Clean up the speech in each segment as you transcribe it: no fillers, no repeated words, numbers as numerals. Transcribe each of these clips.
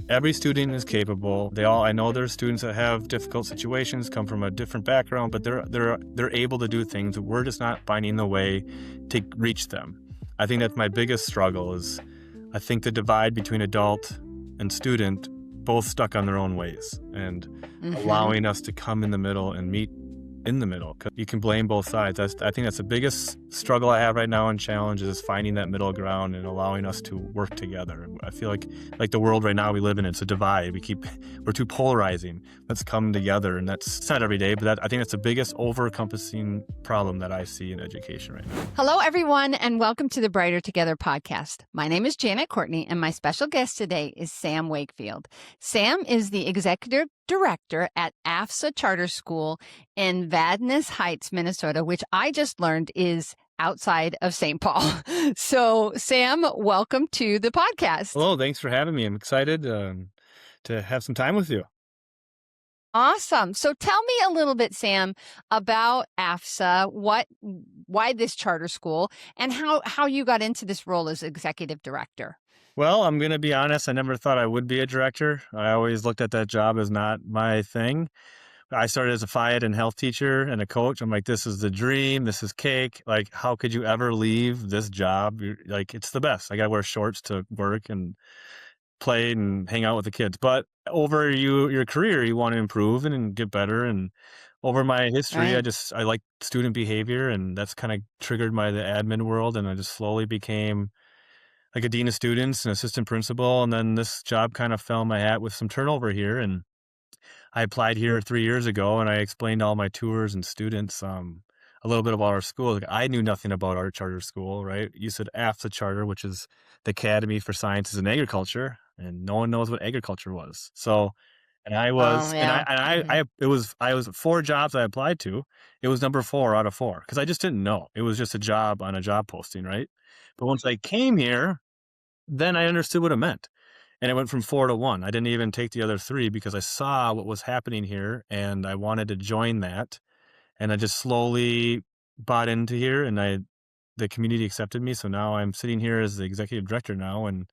Every student is capable. I know there's students that have difficult situations, come from a different background, but they're able to do things. We're just not finding the way to reach them. I think that's my biggest struggle is I think the divide between adult and student both stuck on their own ways, and Mm-hmm. allowing us to come in the middle and meet in the middle. 'Cause you can blame both sides. I think that's the biggest struggle I have right now and challenge is finding that middle ground and allowing us to work together. I feel like the world right now we live in, it's a divide. We're too polarizing. Let's come together, and it's not every day, but I think that's the biggest over-encompassing problem that I see in education right now. Hello, everyone, and welcome to the Brighter Together podcast. My name is Janet Courtney, and my special guest today is Sam Wakefield. Sam is the executive director at AFSA Charter School in Vadnais Heights, Minnesota, which I just learned is outside of St. Paul. So, Sam, welcome to the podcast. Hello, thanks for having me. I'm excited to have some time with you. Awesome. So tell me a little bit, Sam, about AFSA, why this charter school, and how you got into this role as executive director. Well, I'm going to be honest. I never thought I would be a director. I always looked at that job as not my thing. I started as a phy ed and health teacher and a coach. I'm like, this is the dream. This is cake. Like, how could you ever leave this job? Like, it's the best. I got to wear shorts to work and play and hang out with the kids. But over your career, you want to improve and get better. And over my history, Right. I like student behavior, and that's kind of triggered the admin world. And I just slowly became like a dean of students and assistant principal. And then this job kind of fell in my hat with some turnover here. And I applied here 3 years ago, and I explained to all my tours and students a little bit about our school. Like, I knew nothing about our charter school, right? You said AFSA Charter, which is the Academy for Sciences and Agriculture, and no one knows what agriculture was. So, and I Oh, was, yeah. Mhm. I was 4 jobs I applied to. It was number 4 out of 4 because I just didn't know. It was just a job on a job posting, right? But once I came here, then I understood what it meant. And it went from 4 to 1. I didn't even take the other 3 because I saw what was happening here and I wanted to join that. And I just slowly bought into here, and the community accepted me. So now I'm sitting here as the executive director now. And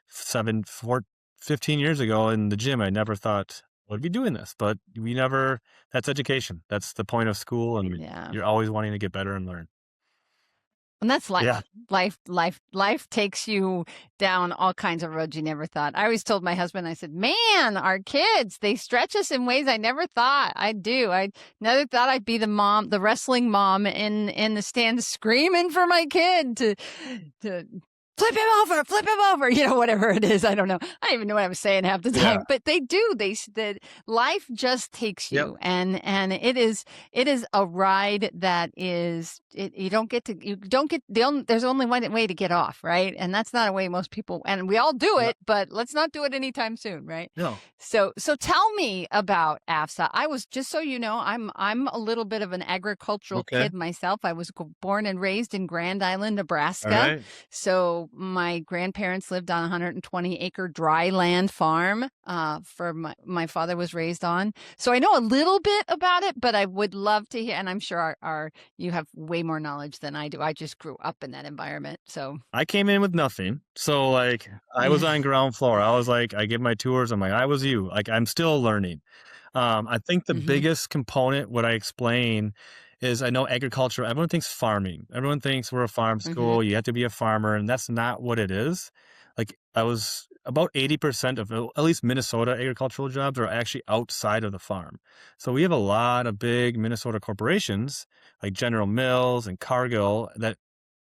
15 years ago in the gym, I never thought I would be doing this, but that's education. That's the point of school. And Yeah. you're always wanting to get better and learn. And that's Yeah. life. Life takes you down all kinds of roads you never thought. I always told my husband, I said, man, our kids, they stretch us in ways I never thought I'd do. I never thought I'd be the mom, the wrestling mom in the stands screaming for my kid to flip him over, whatever it is. I don't know. I don't even know what I was saying half the Yeah. time, but they do. The life just takes Yep. you, and it is a ride that you don't get there's only one way to get off, right? And that's not a way most people, and we all do Yeah. it, but let's not do it anytime soon, right? No. So tell me about AFSA. I was, just so you know, I'm a little bit of an agricultural Okay. kid myself. I was born and raised in Grand Island, All Nebraska. right. So my grandparents lived on a 120-acre dry land farm for my father was raised on. So I know a little bit about it, but I would love to hear, and I'm sure you have way more knowledge than I do. I just grew up in that environment. So I came in with nothing. So like I was on ground floor. I was like, I give my tours. I'm like, I was you. Like I'm still learning. I think the Mhm. biggest component, what I explain is I know agriculture, everyone thinks farming. Everyone thinks we're a farm Mhm. school. You have to be a farmer. And that's not what it is. Like I was about 80% of at least Minnesota agricultural jobs are actually outside of the farm. So we have a lot of big Minnesota corporations like General Mills and Cargill that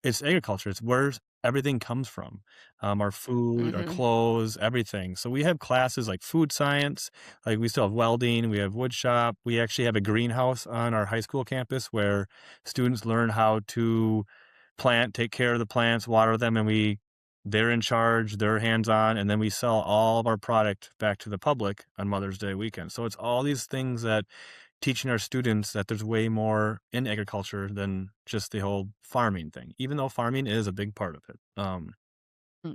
it's agriculture. It's where everything comes from. Our food, our Mhm. clothes, everything. So we have classes like food science, like we still have welding, we have wood shop. We actually have a greenhouse on our high school campus where students learn how to plant, take care of the plants, water them, and they're in charge, they're hands-on, and then we sell all of our product back to the public on Mother's Day weekend. So it's all these things that teaching our students that there's way more in agriculture than just the whole farming thing, even though farming is a big part of it.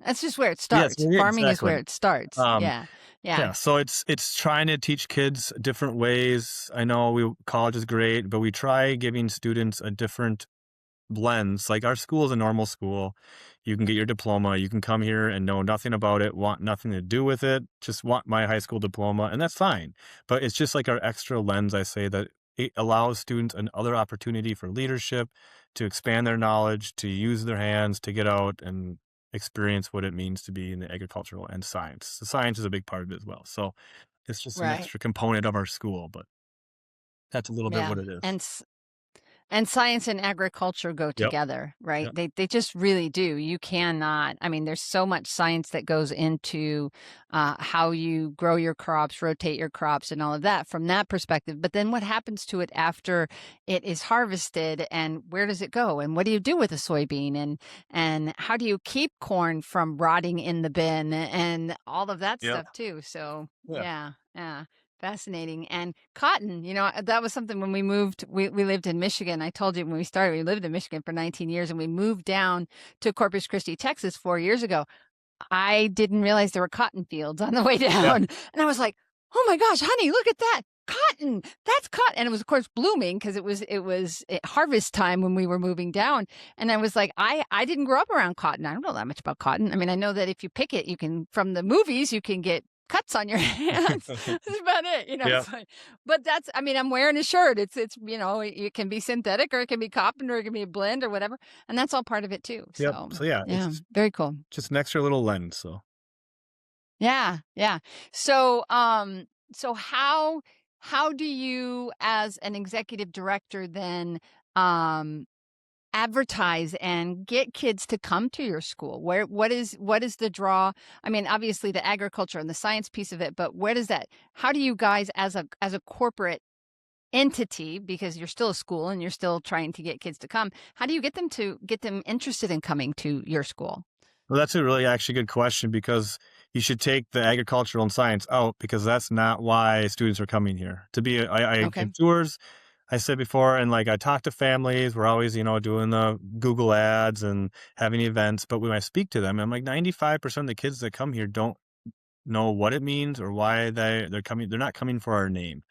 That's just where it Yes, starts. yeah, Farming is exactly. where it starts. Um, Yeah. Yeah. yeah, so it's trying to teach kids different ways. I know college is great, but we try giving students a different blends. Like our school is a normal school. You can get your diploma. You can come here and know nothing about it, want nothing to do with it, just want my high school diploma, and that's fine. But it's just like our extra lens, I say, that it allows students another opportunity for leadership, to expand their knowledge, to use their hands, to get out and experience what it means to be in the agricultural and science. The science is a big part of it as well. So it's just an Right. extra component of our school, but that's a little bit Yeah. what it is. And science and agriculture go Yep. together, right? Yep. They just really do. You cannot. I mean, there's so much science that goes into how you grow your crops, rotate your crops, and all of that from that perspective. But then what happens to it after it is harvested, and where does it go, and what do you do with a soybean, and how do you keep corn from rotting in the bin, and all of that Yep. stuff too. So Yeah. yeah, yeah. Fascinating. And cotton, that was something when we moved, we lived in Michigan. I told you when we started, we lived in Michigan for 19 years and we moved down to Corpus Christi, Texas 4 years ago. I didn't realize there were cotton fields on the way Yeah. down. And I was like, oh my gosh, honey, look at that. Cotton. That's cotton. And it was, of course, blooming because it was harvest time when we were moving down. And I was like, I didn't grow up around cotton. I don't know that much about cotton. I mean, I know that if you pick it, you can, from the movies, you can get cuts on your hands. That's about it. Yeah. It's like, but that's, I mean, I'm wearing a shirt. It can be synthetic or it can be cotton or it can be a blend or whatever. And that's all part of it too. Yep. So So yeah, yeah, it's very cool. just an extra little lens. So Yeah, yeah. So how do you as an executive director then um advertise and get kids to come to your school? What is the draw? I mean, obviously the agriculture and the science piece of it, but where does that how do you guys as a corporate entity, because you're still a school and you're still trying to get kids to come, how do you get them interested in coming to your school? well, that's a really actually good question because you should take the agricultural and science out because that's not why students are coming here. I Okay. give tours, I said before, and like I talk to families. We're always, doing the Google ads and having events. But when I speak to them, I'm like 95% of the kids that come here don't know what it means or why they're coming. They're not coming for our name.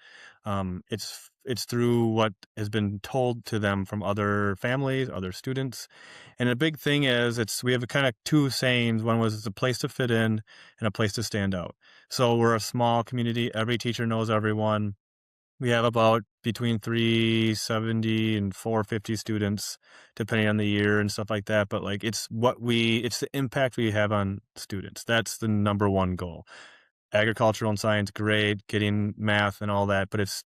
It's through what has been told to them from other families, other students, and a big thing is we have a kind of two sayings. One was it's a place to fit in and a place to stand out. So we're a small community. Every teacher knows everyone. We have about between 370 and 450 students, depending on the year and stuff like that. But like it's the impact we have on students. That's the number one goal. Agricultural and science, great, getting math and all that, but it's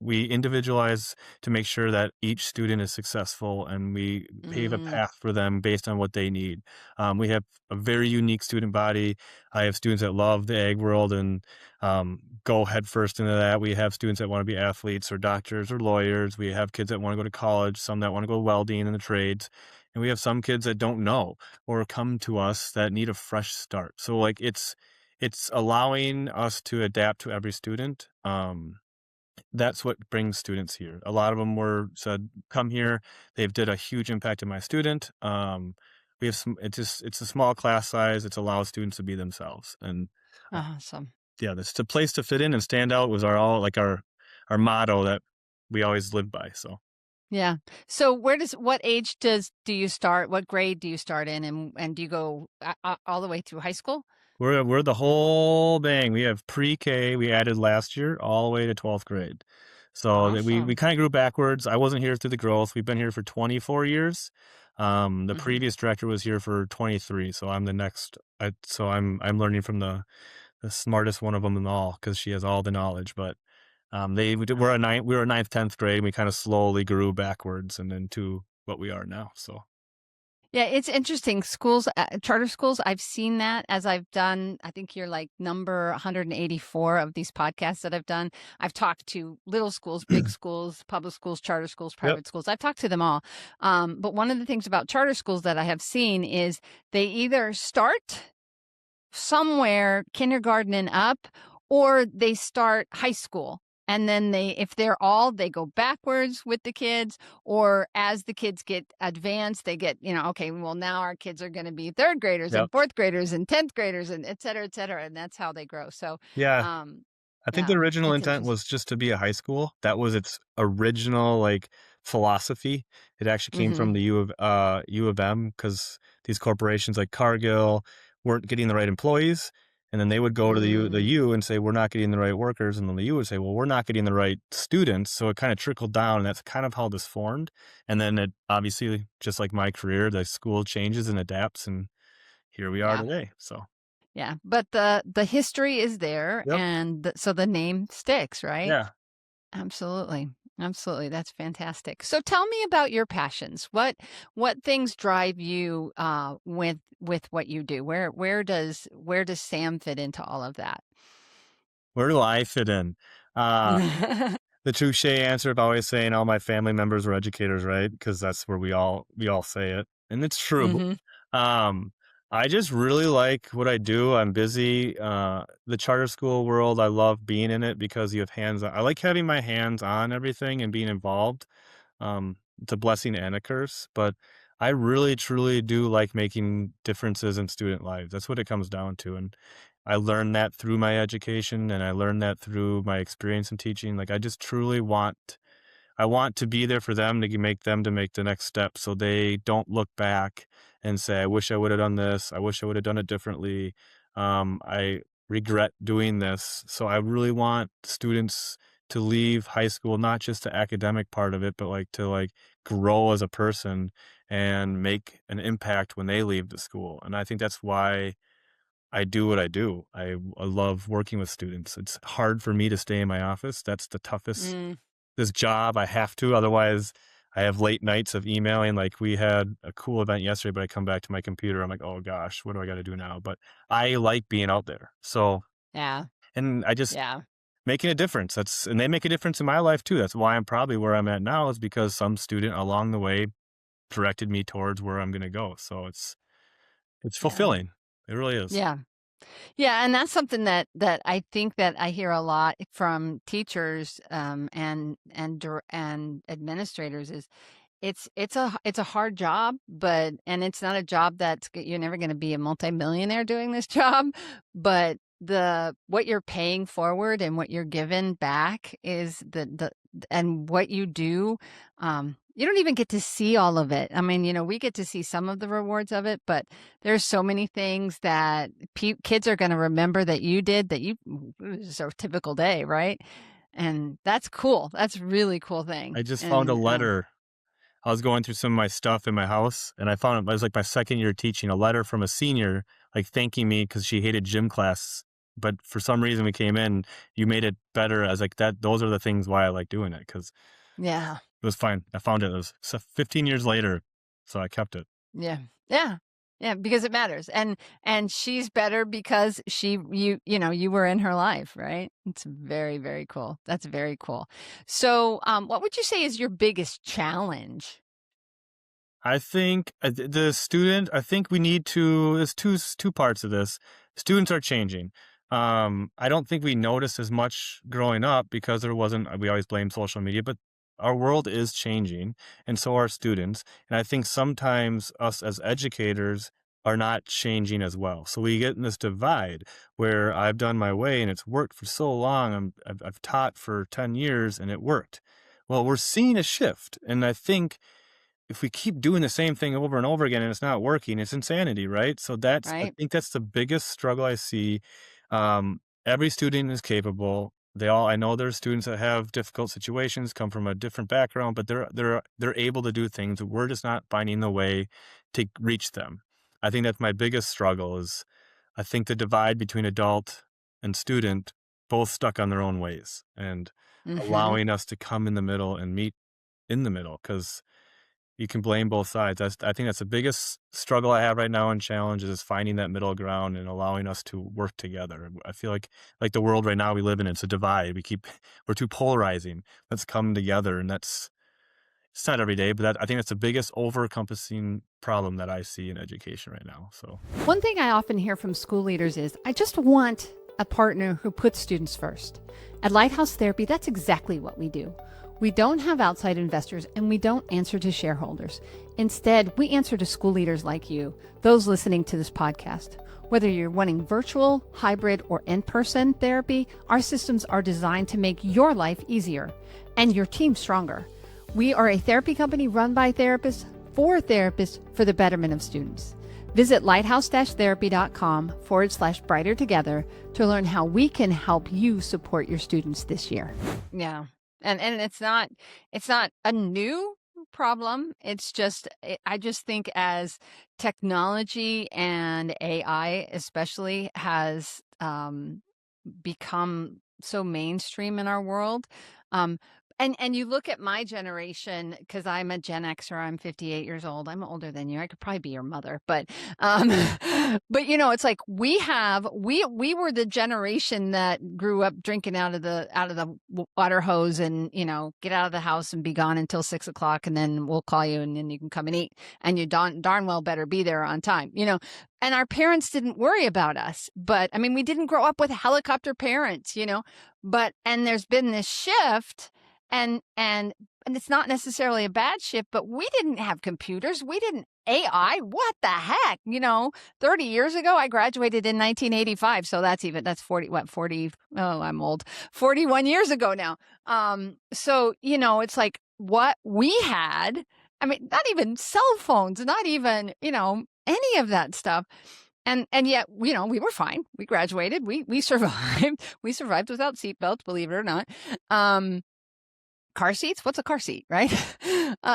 we individualize to make sure that each student is successful and we pave a Mm, path for them based on what they need. We have a very unique student body. I have students that love the ag world and go headfirst into that. We have students that want to be athletes or doctors or lawyers. We have kids that want to go to college, some that want to go welding in the trades. And we have some kids that don't know or come to us that need a fresh start. So like it's allowing us to adapt to every student. That's what brings students here. A lot of them were said, "Come here." They've did a huge impact on my student. We have some. It's a small class size. It allows students to be themselves, and uh, awesome. yeah, it's a place to fit in and stand out. Was our motto that we always live by. So Yeah. So what age do you start? What grade do you start in, and do you go all the way through high school? we're the whole bang. We have pre-K we added last year all the way to 12th grade. So that we Awesome. kind of grew backwards. I wasn't here through the growth. We've been here for 24 years. The Hmm. previous director was here for 23, so I'm the next. I'm learning from the smartest one of them all because she has all the knowledge. But Wow. we were a ninth, 10th grade. And we kind of slowly grew backwards and into what we are now. So Yeah, it's interesting. Schools, charter schools, I've seen that as I've done. I think you're like number 184 of these podcasts that I've done. I've talked to little schools, big schools, public schools, charter schools, yep, private schools. I've talked to them all. But one of the things about charter schools that I have seen is they either start somewhere kindergarten and up, or they start high school. And then if they go backwards with the kids, or as the kids get advanced, they get, okay, well, now our kids are going to be third graders yep, and fourth graders and 10th graders and et cetera, et cetera. And that's how they grow. So, yeah. um, I think yeah, the original it's intent interesting. was just to be a high school. That was its original, like, philosophy. It actually came Mm-hmm. from the U of M, because these corporations like Cargill weren't getting the right employees, and then they would go to the Mm, U and say, we're not getting the right workers, and then the U would say, well, we're not getting the right students. So it kind of trickled down, and that's kind of how this formed. And then it obviously, just like my career, the school changes and adapts, and here we are yeah. today. So Yeah. But the history is there, yep, and so the name sticks, right? yeah. Absolutely. Absolutely. That's fantastic. So tell me about your passions. What things drive you with what you do? Where does Sam fit into all of that? Where do I fit in? Uh, the touche answer of always saying all my family members were educators, right? Because that's where we all say it, and it's true. Mhm. Um, I just really like what I do. I'm busy. The charter school world, I love being in it because you have hands. I like having my hands on everything and being involved. It's a blessing and a curse, but I really truly do like making differences in student lives. That's what it comes down to. And I learned that through my education, and I learned that through my experience in teaching. Like, I just truly I want to be there for them to make the next step, so they don't look back and say, I wish I would have done this. I wish I would have done it differently. I regret doing this. So I really want students to leave high school, not just the academic part of it, but like to like grow as a person and make an impact when they leave the school. And I think that's why I do what I do. I love working with students. It's hard for me to stay in my office. That's the toughest Mm, this job. I have to, otherwise I have late nights of emailing. Like, we had a cool event yesterday, but I come back to my computer. I'm like, oh gosh, what do I got to do now? But I like being out there. So, yeah. and I just Yeah. making a difference. And they make a difference in my life too. That's why I'm probably where I'm at now, is because some student along the way directed me towards where I'm going to go. So it's Yeah. fulfilling. It really is. Yeah. Yeah, and that's something that I think that I hear a lot from teachers, and administrators is it's a hard job, and it's not a job you're never gonna be a multimillionaire doing this job, but the what you're paying forward and what you're given back is the and what you do, you don't even get to see all of it. I mean, we get to see some of the rewards of it, but there's so many things that kids are gonna remember that you did that you it was just a typical day, right? And that's cool. That's a really cool thing, I just found a and, letter. I was going through some of my stuff in my house, and I found it was like my second year teaching, a letter from a senior, like thanking me because she hated gym class. But for some reason, we came in, you made it better. I was like, that, those are the things why I like doing it, because yeah. it was fine. I found it. It was 15 years later. So I kept it. Yeah. Yeah. Yeah, because it matters. And she's better because you were in her life, right? It's very, very cool. That's very cool. So, what would you say is your biggest challenge? I think the student, I think we need to, there's two parts of this. Students are changing. I don't think we noticed as much growing up because there wasn't, we always blame social media, but our world is changing, and so are students. And I think sometimes us as educators are not changing as well. So we get in this divide where I've done my way and it's worked for so long. I've taught for 10 years and it worked. Well, we're seeing a shift. And I think if we keep doing the same thing over and over again and it's not working, it's insanity, right? So I Right? think that's the biggest struggle I see. Every student is capable. I know there's students that have difficult situations, come from a different background, but they're able to do things. We're just not finding the way to reach them. I think that's my biggest struggle is I think the divide between adult and student both stuck on their own ways, and Mhm. allowing us to come in the middle and meet in the middle, because you can blame both sides. I think that's the biggest struggle I have right now and challenge is finding that middle ground and allowing us to work together. I feel like the world right now we live in, it's a divide. We're too polarizing. Let's come together, and it's not every day, but I think that's the biggest over-encompassing problem that I see in education right now. So One thing I often hear from school leaders is, I just want a partner who puts students first. At Lighthouse Therapy, that's exactly what we do. We don't have outside investors and we don't answer to shareholders. Instead, we answer to school leaders like you, those listening to this podcast. Whether you're wanting virtual, hybrid, or in-person therapy, our systems are designed to make your life easier and your team stronger. We are a therapy company run by therapists for therapists for the betterment of students. Visit lighthouse-therapy.com/brighter together to learn how we can help you support your students this year. Yeah. And it's not a new problem. It's just I just think as technology and AI especially has become so mainstream in our world. Um, and you look at my generation because I'm a Gen Xer. I'm 58 years old. I'm older than you. I could probably be your mother, but um, but it's like we were the generation that grew up drinking out of the water hose and get out of the house and be gone until 6 o'clock, and then we'll call you and then you can come and eat, and you darn well better be there on time. And our parents didn't worry about us. But I mean, we didn't grow up with helicopter parents, and there's been this shift and it's not necessarily a bad shift, but we didn't have computers. We didn't AI. What the heck? 30 years ago, I graduated in 1985. So that's 40, oh, I'm old, 41 years ago now. So, it's like what we had, I mean, not even cell phones, not even, any of that stuff. And yet, we were fine. We graduated. We survived. We survived without seatbelts, believe it or not. Car seats? What's a car seat, right?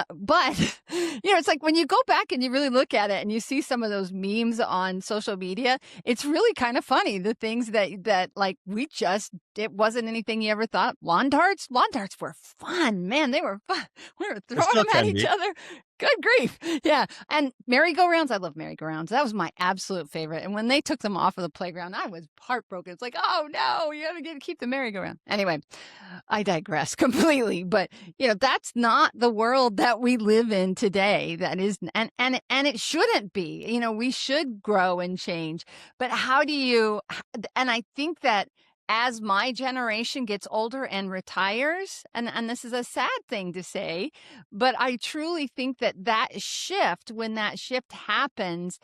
But it's like when you go back and you really look at it and you see some of those memes on social media, it's really kind of funny. The things that like it wasn't anything you ever thought. Lawn darts were fun, man. They were fun. We were It throwing still them at can each be. other. Good grief. Yeah. And merry-go-rounds. I love merry-go-rounds. That was my absolute favorite. And when they took them off of the playground, I was heartbroken. It's like, oh no, you gotta keep the merry-go-round. Anyway, I digress completely, but that's not the world that we live in today. That is, and it shouldn't be. We should grow and change. But how do you? And I think that as my generation gets older and retires, and this is a sad thing to say, but I truly think that shift, when that shift happens,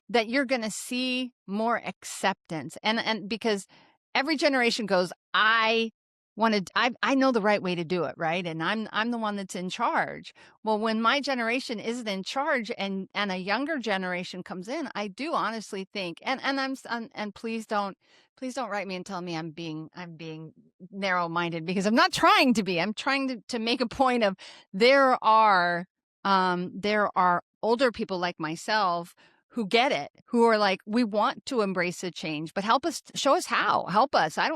that you're going to see more acceptance, and because every generation goes, I know the right way to do it, right? And I'm the one that's in charge. Well, when my generation isn't in charge and a younger generation comes in, I do honestly think, and please don't write me and tell me I'm being narrow-minded, because I'm not trying to be. I'm trying to make a point of there are older people like myself who get it, who are like, we want to embrace a change, but help us, show us how, help us. I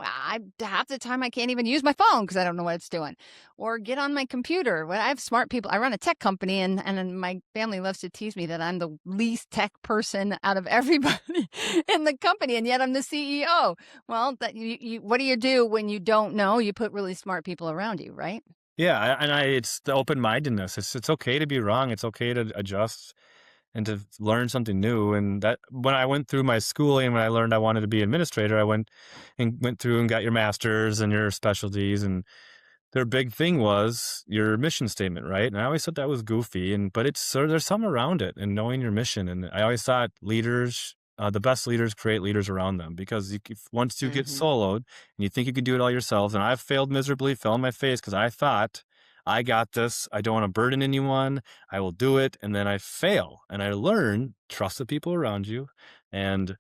half the time I can't even use my phone because I don't know what it's doing, or get on my computer. Well, I have smart people. I run a tech company, and my family loves to tease me that I'm the least tech person out of everybody in the company, and yet I'm the CEO. Well, what do you do when you don't know? You put really smart people around you, right? Yeah, it's the open-mindedness. It's okay to be wrong. It's okay to adjust and to learn something new. And that when I went through my schooling, when I learned I wanted to be an administrator, I went through and got your master's and your specialties, and their big thing was your mission statement, right? And I always thought that was goofy, but it's so there's some around it and knowing your mission. And I always thought the best leaders create leaders around them, because once you get Mm-hmm. soloed and you think you can do it all yourself, and I've failed miserably, fell on my face because I thought I got this. I don't want to burden anyone. I will do it, and then I fail, and I learn trust the people around you, and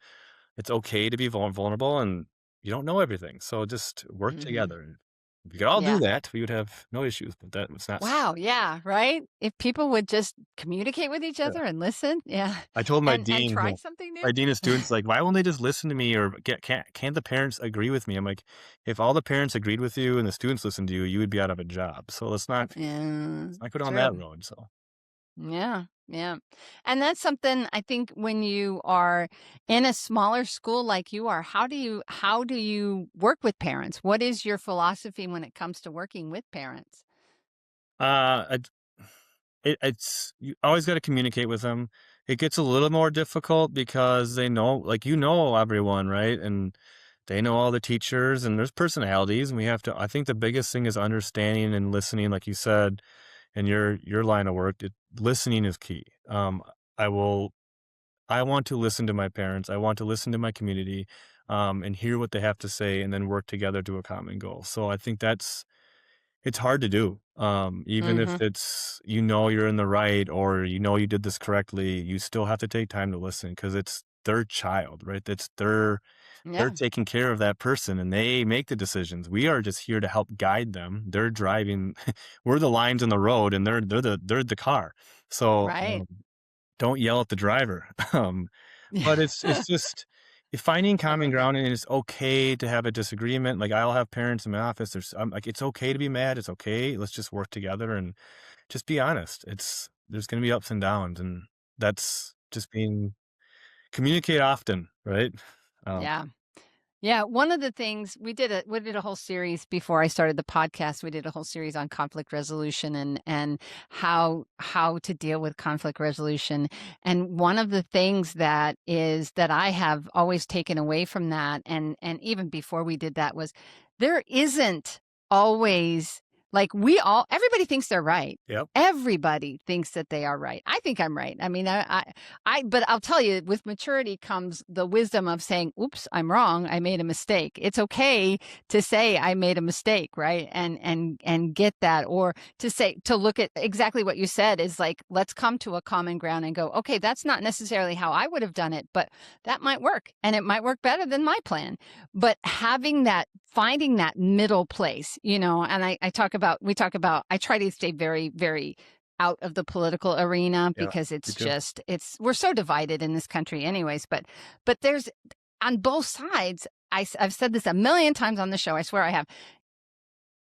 it's okay to be vulnerable, and you don't know everything. So just work Mm-hmm. together. If we could all do Yeah. that, we would have no issues, but that's not. Wow, yeah, right? If people would just communicate with each Yeah. other and listen, yeah, I told and try something new. my dean of students, like, "Why won't they just listen to me, or can't the parents agree with me?" I'm like, "If all the parents agreed with you and the students listened to you, you would be out of a job. So Yeah, let's not go down that true. road." So, Yeah, yeah. And that's something I think when you are in a smaller school like you are, how do you work with parents? What is your philosophy when it comes to working with parents? uh, it's you always gotta communicate with them. It gets a little more difficult because they know, like, everyone, right? And they know all the teachers, and there's personalities, and I think the biggest thing is understanding and listening, like you said, in your line of work. Listening is key. I will I want to listen to my parents. I want to listen to my community, and hear what they have to say, and then work together to a common goal. So I think it's hard to do. Even if Mhm. it's, you know, you're in the right, or you know you did this correctly, you still have to take time to listen because it's their child, right? They're Yeah, taking care of that person and they make the decisions. We are just here to help guide them. They're driving. We're the lines in the road and they're the car. So, right. don't yell at the driver. But it's just finding I common love that. ground, and it's okay to have a disagreement. Like, I'll have parents in my office, I'm like, "It's okay to be mad, it's okay, let's just work together and just be honest." There's gonna be ups and downs, and that's just being communicate often, right? Um, Yeah. Yeah, one of the things we did a whole series before I started the podcast. We did a whole series on conflict resolution and how to deal with conflict resolution. And one of the things that I have always taken away from that, and even before we did that, was there isn't always, like, everybody thinks they're right. yep, Everybody thinks that they are right. I think I'm right. I mean, but I'll tell you, with maturity comes the wisdom of saying, "Oops, I'm wrong. I made a mistake." It's okay to say I made a mistake, right? And get that, or to look at exactly what you said is like, let's come to a common ground and go, okay, that's not necessarily how I would have done it, but that might work, and it might work better than my plan. But finding that middle place, and we talk about, I try to stay very, very out of the political arena yeah, because me it's too. just we're so divided in this country anyways, but there's, on both sides, I've said this a million times on the show, I swear I have.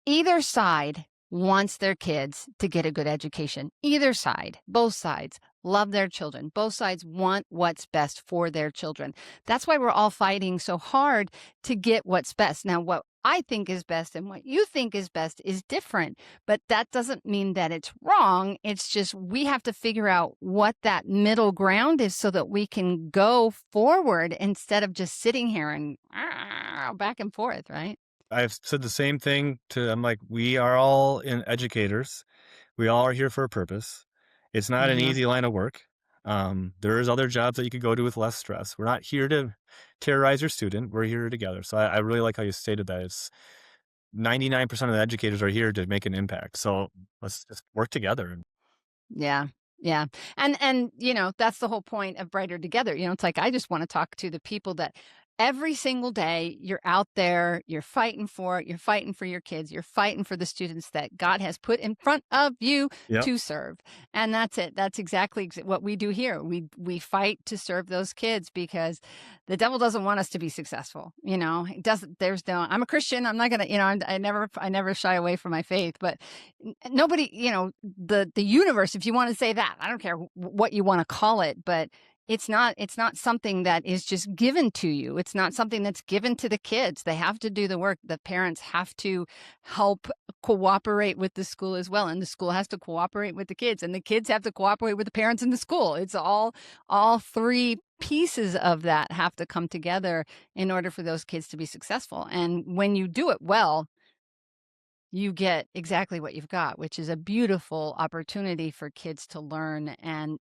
Either side wants their kids to get a good education. Either side, both sides love their children. Both sides want what's best for their children. That's why we're all fighting so hard to get what's best. Now, what I think is best and what you think is best is different, but that doesn't mean that it's wrong. It's just we have to figure out what that middle ground is so that we can go forward instead of just sitting here and back and forth, right? I've said the same thing I'm like, "We are all in educators. We all are here for a purpose. It's not an Mhm. easy line of work. There's other jobs that you could go to with less stress. We're not here to terrorize your student. We're here together." So I really like how you stated that. It's 99% of the educators are here to make an impact. So let's just work together. And Yeah. Yeah. And that's the whole point of Brighter Together. It's like, I just want to talk to the people that every single day you're out there, you're fighting for it, you're fighting for your kids, you're fighting for the students that God has put in front of you yep, to serve. And that's it. That's exactly what we do here. We fight to serve those kids because the devil doesn't want us to be successful. It doesn't there's no I'm a Christian. I'm not going to, I never shy away from my faith, but nobody, the universe, if you want to say that, I don't care what you want to call it, but it's not something that is just given to you. It's not something that's given to the kids. They have to do the work. The parents have to help cooperate with the school as well, and the school has to cooperate with the kids, and the kids have to cooperate with the parents in the school. It's all three pieces of that have to come together in order for those kids to be successful. And when you do it well, you get exactly what you've got, which is a beautiful opportunity for kids to learn. And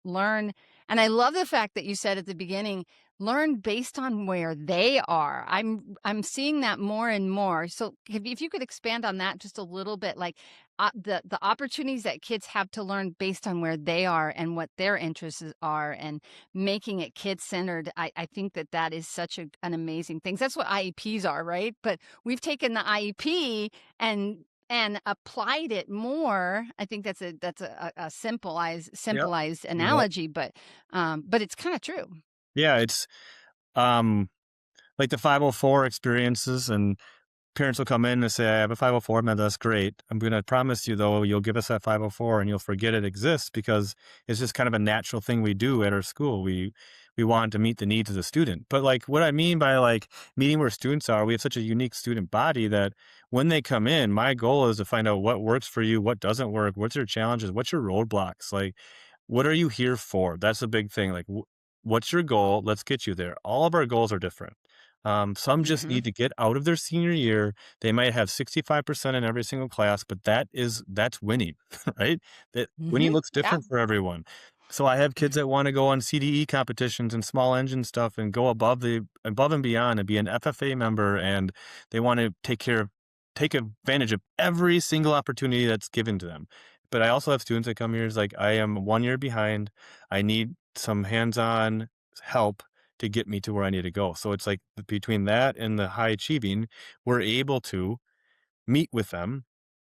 I love the fact that you said at the beginning, learn based on where they are. I'm seeing that more and more. So if you could expand on that just a little bit, like, the opportunities that kids have to learn based on where they are and what their interests are, and making it kid centered. I think that is such an amazing thing. That's what IEPs are, right? But we've taken the IEP and applied it more. I think that's a yep, simplified yep. analogy, but it's kind of true. Yeah, it's um like the 504 experiences, and parents will come in and say, "I have a 504." Man, that's great. I'm going to promise you, though, you'll give us that 504 and you'll forget it exists because it's just kind of a natural thing we do at our school. We want to meet the needs of the student. But like what I mean by like meeting where students are, we have such a unique student body that when they come in, my goal is to find out what works for you, what doesn't work, what's your challenges, what's your roadblocks, like what are you here for? That's a big thing. Like, what's your goal? Let's get you there. All of our goals are different. Some just Hmm. need to get out of their senior year. They might have 65% in every single class, but that's winning, right? That winning looks Yeah. different for everyone. So I have kids that want to go on CDE competitions and small engine stuff and go above and beyond and be an FFA member, and they want to take care of take advantage of every single opportunity that's given to them. But I also have students that come here is like, I am 1 year behind. I need some hands-on help to get me to where I need to go. So it's like between that and the high achieving, we're able to meet with them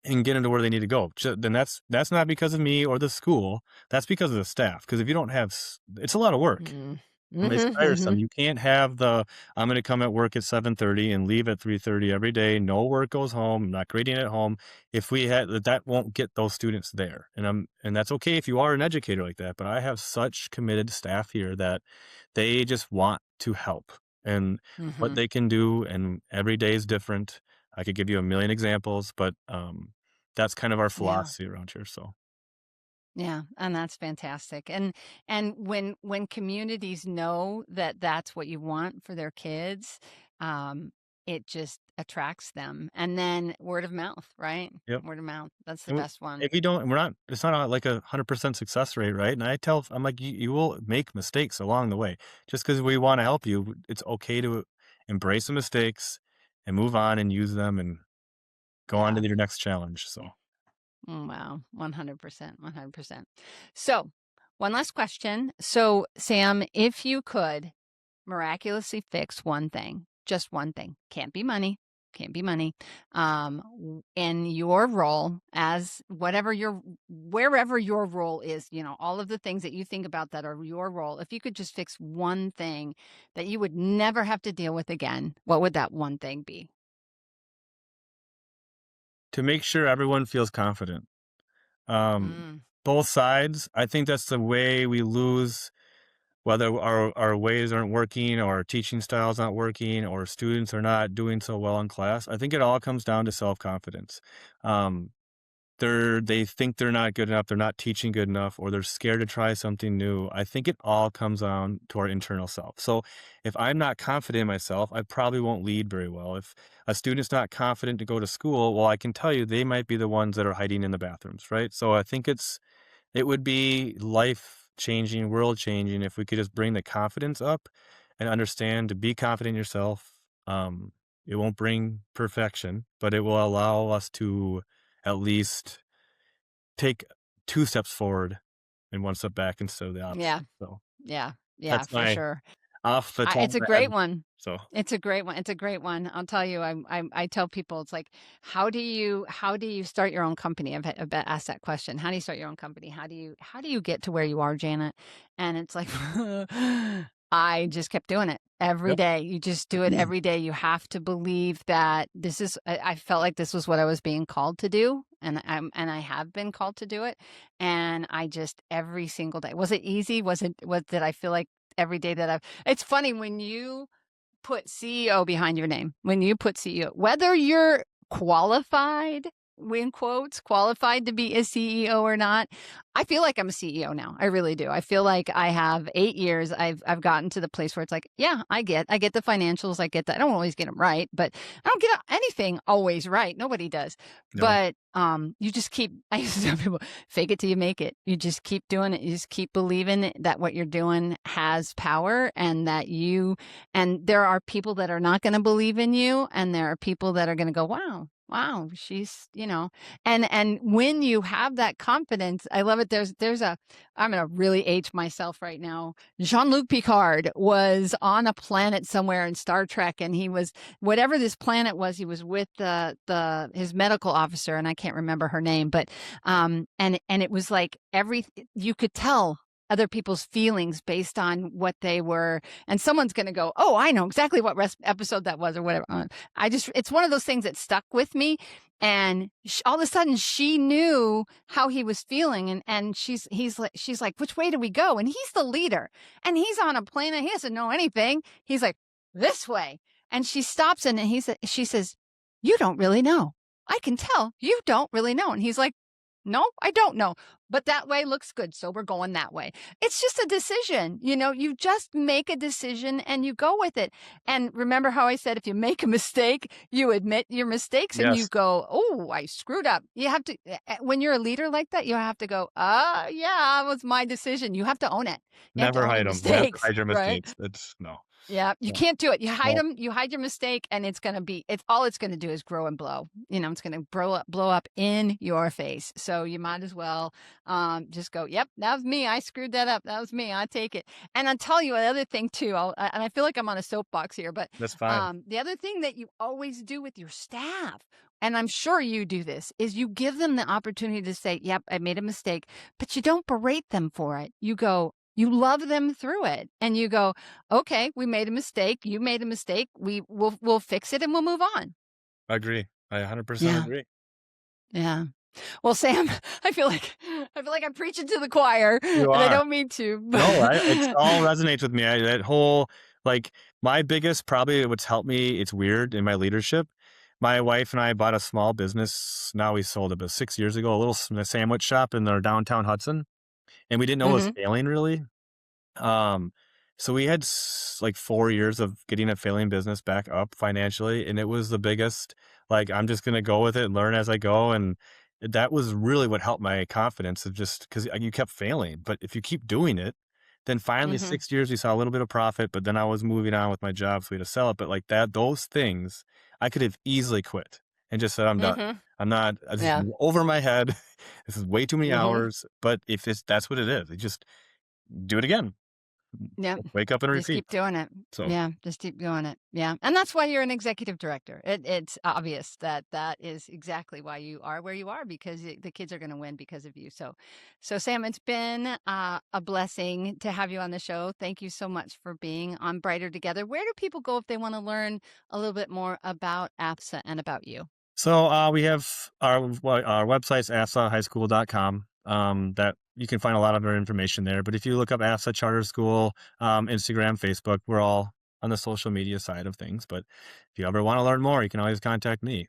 and get into where they need to go. Then that's not because of me or the school. That's because of the staff. Because if you don't have, it's a lot of work. Mm. It's Mhm, tiresome. mhm. You can't have the, "I'm gonna come at work at 7:30 and leave at 3:30 every day. No work goes home. I'm not grading at home." If we had that won't get those students there, and that's okay if you are an educator like that, but I have such committed staff here that they just want to help, and what Mhm. they can do, and every day is different. I could give you a million examples, but, that's kind of our Yeah. philosophy around here, so Yeah, and that's fantastic. And when communities know that that's what you want for their kids, um, it just attracts them. And then word of mouth, right? yep. Word of mouth. That's the And best one. if we don't we're not it's not like a 100% success rate, right? And I'm like, You will make mistakes along the way. Just because we wanna help you, it's okay to embrace the mistakes and move on and use them and go on to Yeah. your next challenge, Yeah. so Wow. 100%. 100%. So, one last question. So, Sam, if you could miraculously fix one thing, just one thing, can't be money, can't be money, in your role as whatever your wherever your role is, all of the things that you think about that are your role, if you could just fix one thing that you would never have to deal with again, what would that one thing be? to make sure everyone feels confident. Um, Mm, Both sides, I think that's the way we lose whether our ways aren't working or our teaching style's not working or students are not doing so well in class. I think it all comes down to self-confidence. Um, they think they're not good enough, they're not teaching good enough, or they're scared to try something new. I think it all comes down to our internal self. So if I'm not confident in myself, I probably won't lead very well. If a student's not confident to go to school, well, I can tell you they might be the ones that are hiding in the bathrooms, right? So I think it would be life changing, world changing if we could just bring the confidence up and understand to be confident in yourself. It won't bring perfection, but it will allow us to at least take 2 steps forward and 1 step back instead of the yeah, opposite. So yeah, yeah, that's for my sure. off the top It's of a my great head. one. So It's a great one. It's a great one. I'll tell you, I tell people, it's like, how do you start your own company? I've been asked that question. How do you start your own company? How do you get to where you are, Janet? And it's like, I just kept doing it every yep, day. You just do it every day. You have to believe that I felt like this was what I was being called to do. And I have been called to do it. And I just every single day. Was it easy? Did I feel like every day that it's funny when you put CEO behind your name, when you put CEO, whether you're qualified, in quotes, qualified to be a CEO or not, I feel like I'm a CEO now. I really do. I feel like I have 8 years. I've gotten to the place where it's like, yeah, I get the financials. I get that. I don't always get them right, but I don't get anything always right. Nobody does. no, But you just keep. I used to tell people, fake it till you make it. You just keep doing it. You just keep believing that what you're doing has power, and and there are people that are not going to believe in you, and there are people that are going to go, wow, wow, and when you have that confidence, I love it. I'm going to really age myself right now. Jean-Luc Picard was on a planet somewhere in Star Trek, and he was, whatever this planet was, he was with his medical officer, and I can't remember her name, but and it was like you could tell other people's feelings based on what they were, and someone's going to go, oh, I know exactly what episode that was or whatever. It's one of those things that stuck with me. And all of a sudden she knew how he was feeling. And she's like, which way do we go? And he's the leader, and he's on a planet. He doesn't know anything. He's like, this way. And she stops and she says, you don't really know. I can tell you don't really know. And he's like, no, I don't know, but that way looks good. So we're going that way. It's just a decision. You just make a decision and you go with it. And remember how I said, if you make a mistake, you admit your mistakes and you yes, go, oh, I screwed up. You have to, when you're a leader like that, you have to go, yeah, it was my decision. You have to own it. You have to never own your hide them. Never mistakes, hide your right? mistakes. It's no. Yeah, you So, can't do it. You hide no, them. You hide your mistake, and it's all it's gonna do is grow and blow. It's gonna blow up in your face. So you might as well, just go, "Yep, that was me. I screwed that up. That was me. I take it." And I'll tell you another thing too, and I feel like I'm on a soapbox here, but, that's fine. the other thing that you always do with your staff, and I'm sure you do this, is you give them the opportunity to say, "Yep, I made a mistake," but you don't berate them for it. You love them through it, and you go, okay, we made a mistake. You made a mistake. We'll fix it and we'll move on. I agree. I 100% Yeah. agree. Yeah. Well, Sam, I feel like I'm preaching to the choir, You and I are. don't mean to. No, it's all resonates with me. That whole, like, my biggest, probably what's helped me, it's weird in my leadership. My wife and I bought a small business. Now we sold it, but 6 years ago, a little sandwich shop in our downtown Hudson, and we didn't know it was Hmm. failing really. Um, so we had like 4 years of getting a failing business back up financially, and it was the biggest. Like, I'm just gonna go with it and learn as I go, and that was really what helped my confidence of just because you kept failing, but if you keep doing it, then finally Hmm. 6 years we saw a little bit of profit, but then I was moving on with my job, so we had to sell it. But like that, those things I could have easily quit and just said, I'm done. Hmm. I'm not. This is Yeah. over my head. This is way too many Hmm. hours. But if that's what it is, you just do it again. Yeah. Wake up and Just repeat. keep doing it. So, Yeah, just keep doing it. Yeah, and that's why you're an executive director. It's obvious that that is exactly why you are where you are because the kids are going to win because of you. So Sam, it's been a blessing to have you on the show. Thank you so much for being on Brighter Together. Where do people go if they want to learn a little bit more about AFSA and about you? we have our website's afsahighschool.com. That you can find a lot of our information there. But if you look up AFSA Charter School, Instagram, Facebook, we're all on the social media side of things. But if you ever want to learn more, you can always contact me.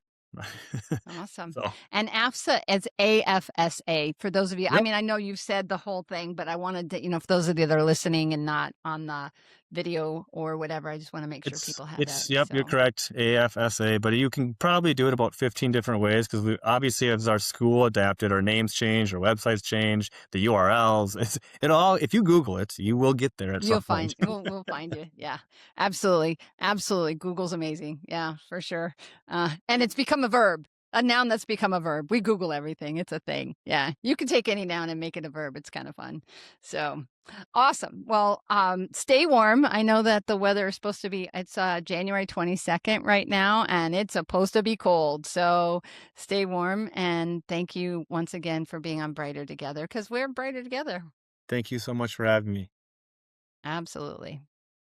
Awesome. So, And AFSA is AFSA for those of you. I yep. mean, I know you've said the whole thing, but I wanted to, for those of you that are listening and not on the video or whatever, I just want to make sure people have that. Yep, you're So correct, AFSA, but you can probably do it about 15 different ways because we obviously, as our school adapted, our names changed, our websites changed, the URLs. It all, if you Google it, you will get there at some you'll point. find we'll find you. Yeah, absolutely, absolutely. Google's amazing. Yeah, for sure. And it's become a verb, a noun that's become a verb. We Google everything. It's a thing. Yeah, you can take any noun and make it a verb. It's kind of fun. So awesome. Well, stay warm. I know that the weather is supposed to be. It's January 22nd right now, and it's supposed to be cold. So stay warm, and thank you once again for being on Brighter Together because we're brighter together. Thank you so much for having me. Absolutely.